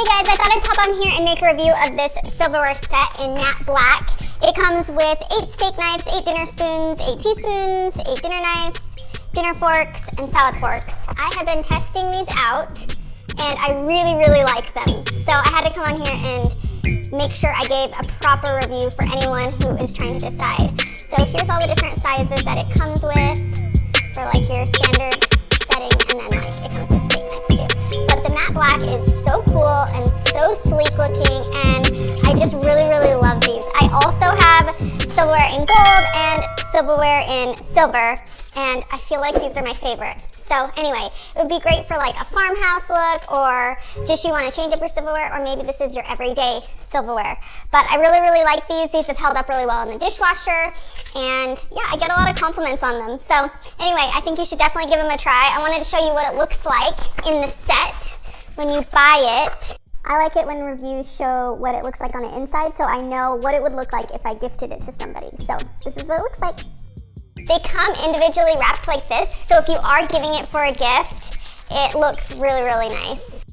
Hey guys, I thought I'd pop on here and make a review of this silverware set in matte black. It comes with 8 steak knives, 8 dinner spoons, 8 teaspoons, 8 dinner knives, dinner forks, and salad forks. I have been testing these out and I really like them. So I had to come on here and make sure I gave a proper review for anyone who is trying to decide. So here's all the different sizes that it comes with for like your standard setting, and then like it comes with steak knives too. But the matte black is so cool and so sleek looking, and I just really love these. I also have silverware in gold and silverware in silver, and I feel like these are my favorite. So anyway, it would be great for like a farmhouse look, or just you want to change up your silverware, or maybe this is your everyday silverware. But I really like these. These have held up really well in the dishwasher, and yeah, I get a lot of compliments on them. So anyway, I think you should definitely give them a try. I wanted to show you what it looks like in the set when you buy it. I like it when reviews show what it looks like on the inside, so I know what it would look like if I gifted it to somebody. So this is what it looks like. They come individually wrapped like this, so if you are giving it for a gift, it looks really nice.